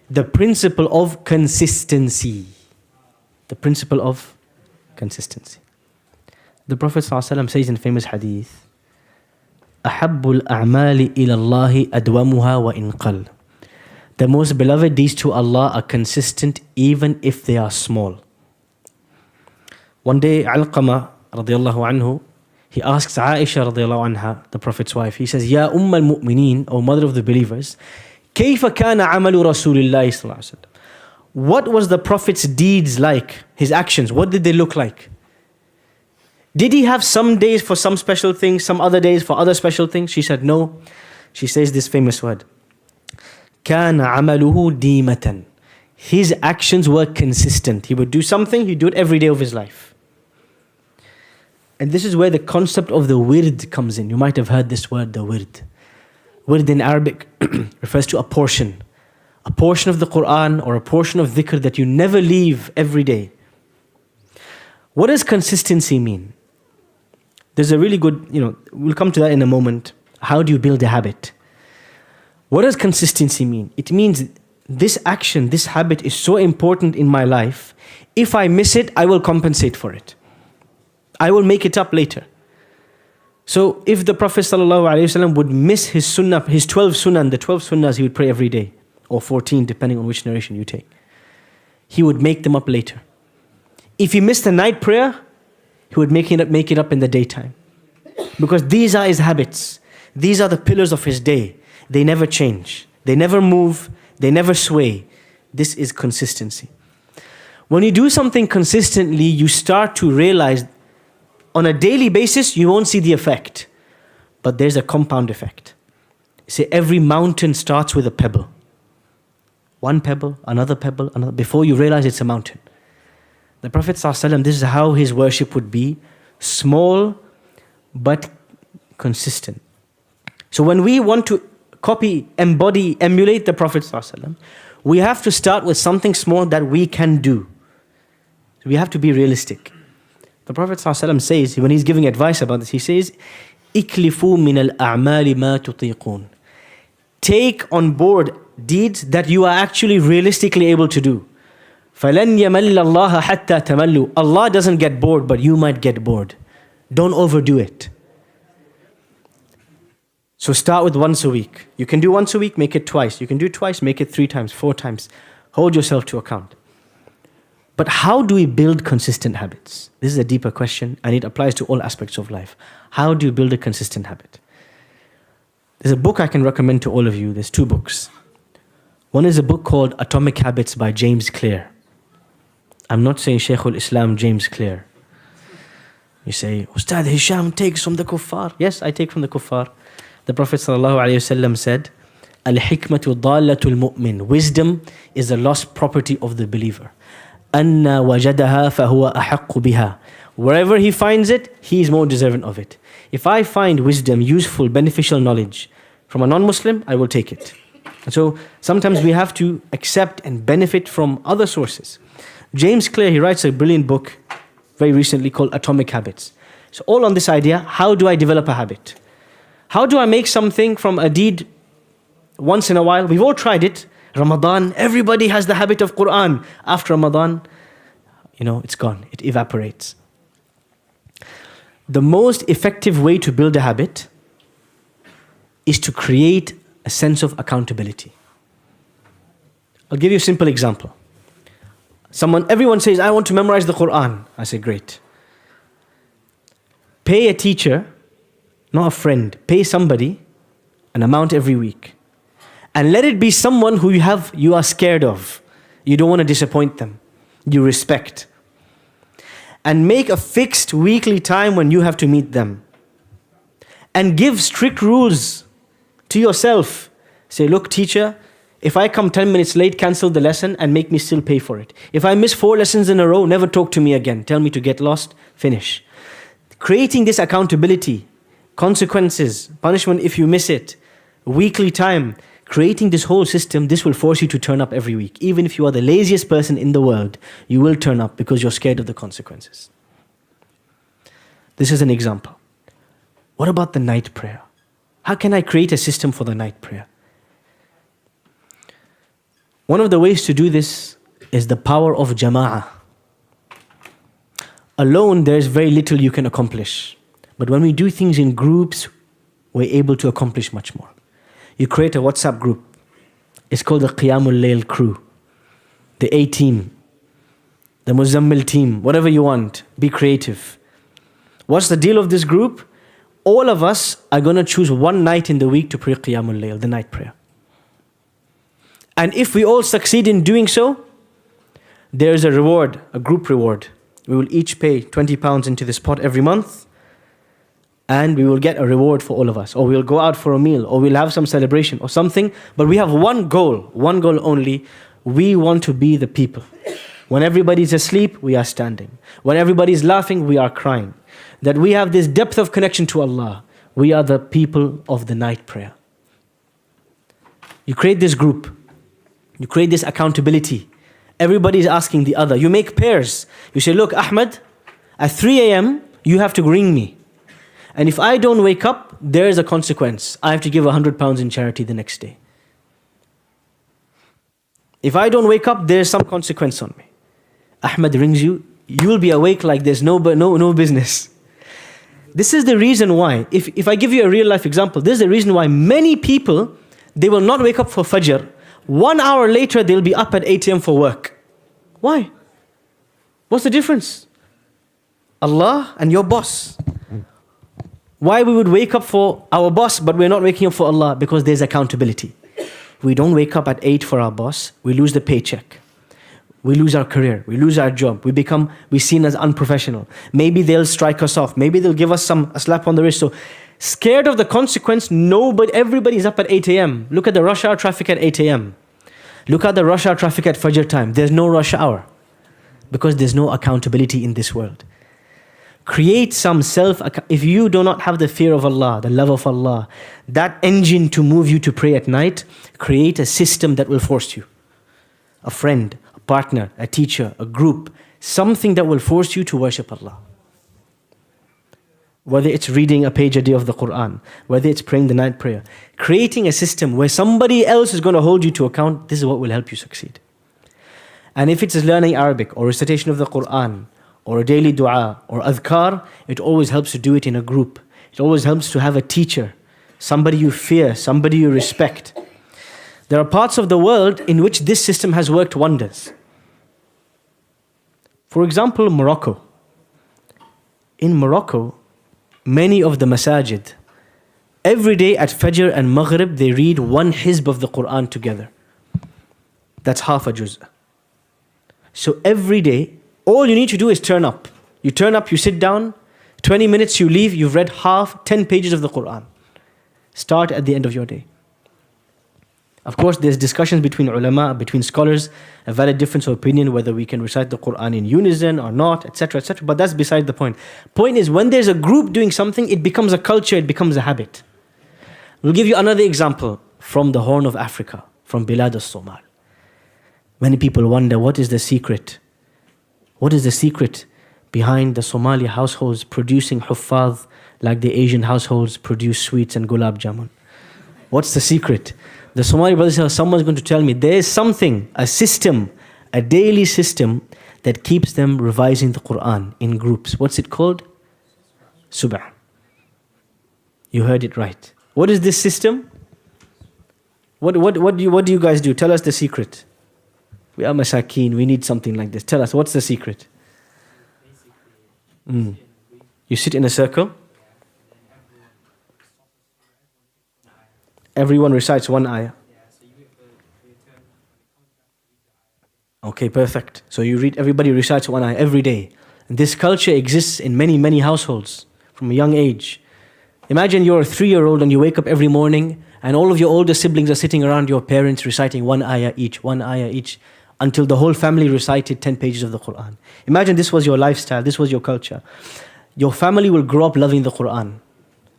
the principle of consistency. The principle of consistency. The Prophet ﷺ says in famous hadith, أَحَبُّ الْأَعْمَالِ إِلَى اللَّهِ أَدْوَمُهَا وَإِنْ قَلَّ. The most beloved deeds to Allah are consistent even if they are small. One day, Alqama radiallahu anhu, he asks Aisha radiallahu anha, the Prophet's wife, he says, Ya al-Mu'mineen, O mother of the believers, كيف كان عمل رسول الله صلى الله عليه وسلم? What was the Prophet's deeds like? His actions, what did they look like? Did he have some days for some special things, some other days for other special things? She said, no. She says this famous word, كان عمله ديمة. His actions were consistent. He would do something, he'd do it every day of his life. And this is where the concept of the wird comes in. You might have heard this word, the wird. Wird in Arabic refers to a portion of the Quran or a portion of dhikr that you never leave every day. What does consistency mean? There's a really good, we'll come to that in a moment. How do you build a habit? What does consistency mean? It means this action, this habit is so important in my life. If I miss it, I will compensate for it. I will make it up later. So if the Prophet ﷺ would miss his sunnah, his 12 sunnah, and the 12 sunnahs he would pray every day, or 14 depending on which narration you take, he would make them up later. If he missed the night prayer, he would make it up in the daytime. Because these are his habits. These are the pillars of his day. They never change. They never move. They never sway. This is consistency. When you do something consistently, you start to realize on a daily basis, you won't see the effect. But there's a compound effect. See, every mountain starts with a pebble. One pebble, another pebble, another. Before you realize it's a mountain. The Prophet ﷺ, this is how his worship would be. Small, but consistent. So when we want to copy, embody, emulate the Prophet ﷺ, we have to start with something small that we can do. So we have to be realistic. The Prophet ﷺ says, when he's giving advice about this, he says, إِكْلِفُوا مِنَ الْأَعْمَالِ مَا تُطِيقُونَ. Take on board deeds that you are actually realistically able to do. فَلَنْ يَمَلَّ اللَّهَ حَتَّى تَمَلُّوا. Allah doesn't get bored, but you might get bored. Don't overdo it. So start with once a week. You can do once a week, make it twice. You can do twice, make it 3 times, 4 times. Hold yourself to account. But how do we build consistent habits? This is a deeper question and it applies to all aspects of life. How do you build a consistent habit? There's a book I can recommend to all of you. There's 2 books. One is a book called Atomic Habits by James Clear. I'm not saying Shk Hisham James Clear. You say, Ustad Hisham takes from the kuffar. Yes, I take from the kuffar. The Prophet ﷺ said, Al-hikmatu dalatul mu'min. Wisdom is the lost property of the believer. Anna wajadaha fahuwa ahaqqu biha. Wherever he finds it, he is more deserving of it. If I find wisdom, useful, beneficial knowledge from a non-Muslim, I will take it. And so sometimes we have to accept and benefit from other sources. James Clear, he writes a brilliant book very recently called Atomic Habits. So all on this idea, how do I develop a habit? How do I make something from a deed once in a while? We've all tried it. Ramadan, everybody has the habit of Quran. After Ramadan, it's gone. It evaporates. The most effective way to build a habit is to create a sense of accountability. I'll give you a simple example. Everyone says, I want to memorize the Quran. I say, great. Pay a teacher, not a friend, pay somebody an amount every week. And let it be someone who you are scared of. You don't want to disappoint them. You respect. And make a fixed weekly time when you have to meet them. And give strict rules to yourself. Say, look, teacher, if I come 10 minutes late, cancel the lesson and make me still pay for it. If I miss 4 lessons in a row, never talk to me again. Tell me to get lost, finish. Creating this accountability, consequences, punishment if you miss it, weekly time, creating this whole system, this will force you to turn up every week. Even if you are the laziest person in the world, you will turn up because you're scared of the consequences. This is an example. What about the night prayer? How can I create a system for the night prayer? One of the ways to do this is the power of jama'ah. Alone, there's very little you can accomplish. But when we do things in groups, we're able to accomplish much more. You create a WhatsApp group. It's called the Qiyamul Layl crew, the A team, the Muzammil team, whatever you want. Be creative. What's the deal of this group? All of us are going to choose one night in the week to pray Qiyamul Layl, the night prayer. And if we all succeed in doing so, there is a reward, a group reward. We will each pay £20 into this pot every month, and we will get a reward for all of us. Or we'll go out for a meal, or we'll have some celebration or something. But we have one goal only. We want to be the people. When everybody's asleep, we are standing. When everybody's laughing, we are crying. That we have this depth of connection to Allah. We are the people of the night prayer. You create this group. You create this accountability. Everybody's asking the other. You make pairs. You say, look, Ahmed, at 3 a.m., you have to ring me. And if I don't wake up, there is a consequence. I have to give £100 in charity the next day. If I don't wake up, there's some consequence on me. Ahmed rings you, you will be awake like there's no business. This is the reason why, if I give you a real life example, this is the reason why many people, they will not wake up for Fajr. 1 hour later, they'll be up at 8 a.m. for work. Why? What's the difference? Allah and your boss. Why we would wake up for our boss, but we're not waking up for Allah? Because there's accountability. We don't wake up at 8 for our boss, we lose the paycheck. We lose our career, we lose our job, we're seen as unprofessional. Maybe they'll strike us off, maybe they'll give us a slap on the wrist. So scared of the consequence, everybody's up at 8 a.m. Look at the rush hour traffic at 8 a.m. Look at the rush hour traffic at Fajr time. There's no rush hour because there's no accountability in this world. Create some if you do not have the fear of Allah, the love of Allah, that engine to move you to pray at night, create a system that will force you. A friend, a partner, a teacher, a group, something that will force you to worship Allah. Whether it's reading a page a day of the Quran, whether it's praying the night prayer, creating a system where somebody else is going to hold you to account, this is what will help you succeed. And if it's learning Arabic or recitation of the Quran, or a daily dua, or adhkar, it always helps to do it in a group. It always helps to have a teacher, somebody you fear, somebody you respect. There are parts of the world in which this system has worked wonders. For example, Morocco. In Morocco, many of the masajid, every day at Fajr and Maghrib, they read one hizb of the Quran together. That's half a juz. So every day, all you need to do is turn up. You turn up, you sit down, 20 minutes you leave, you've read 10 pages of the Quran. Start at the end of your day. Of course, there's discussions between ulama, between scholars, a valid difference of opinion whether we can recite the Quran in unison or not, etc., etc. But that's beside the point. Point is, when there's a group doing something, it becomes a culture, it becomes a habit. We'll give you another example from the Horn of Africa, from Bilad al-Somal. Many people wonder, what is the secret? What is the secret behind the Somali households producing huffaz like the Asian households produce sweets and gulab jamun? What's the secret? The Somali brothers say, someone's going to tell me, there is something, a system, a daily system that keeps them revising the Quran in groups. What's it called? Subh. You heard it right. What is this system? What do you guys do? Tell us the secret. We are masakeen, we need something like this. Tell us, what's the secret? You sit in a circle. Everyone recites one ayah. Okay, perfect. So everybody recites one ayah every day. And this culture exists in many, many households from a young age. Imagine you're a 3-year-old and you wake up every morning and all of your older siblings are sitting around your parents reciting one ayah each, until the whole family recited 10 pages of the Quran. Imagine this was your lifestyle, this was your culture. Your family will grow up loving the Quran,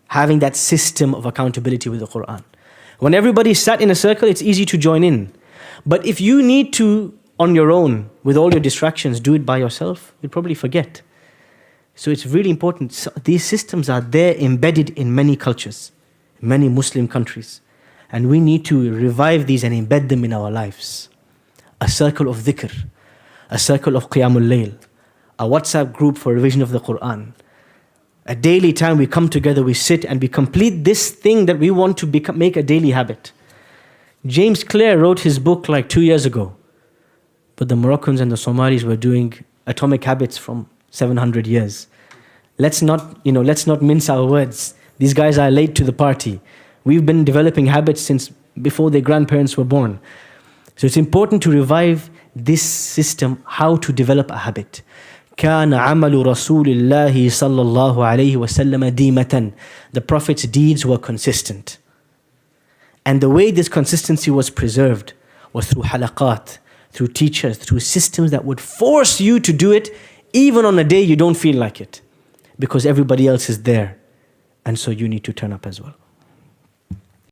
having that system of accountability with the Quran. When everybody sat in a circle, it's easy to join in. But if you need to, on your own, with all your distractions, do it by yourself, you'll probably forget. So it's really important. So these systems are there embedded in many cultures, many Muslim countries. And we need to revive these and embed them in our lives. a circle of dhikr, a circle of qiyamul layl, a WhatsApp group for revision of the Quran. A daily time we come together, we sit and we complete this thing that we want to make a daily habit. James Clear wrote his book like 2 years ago, but the Moroccans and the Somalis were doing atomic habits from 700 years. Let's not mince our words. These guys are late to the party. We've been developing habits since before their grandparents were born. So it's important to revive this system, how to develop a habit. كان عمل رسول الله صلى الله عليه وسلم ديمة. The Prophet's deeds were consistent. And the way this consistency was preserved was through halaqat, through teachers, through systems that would force you to do it even on a day you don't feel like it, because everybody else is there. And so you need to turn up as well.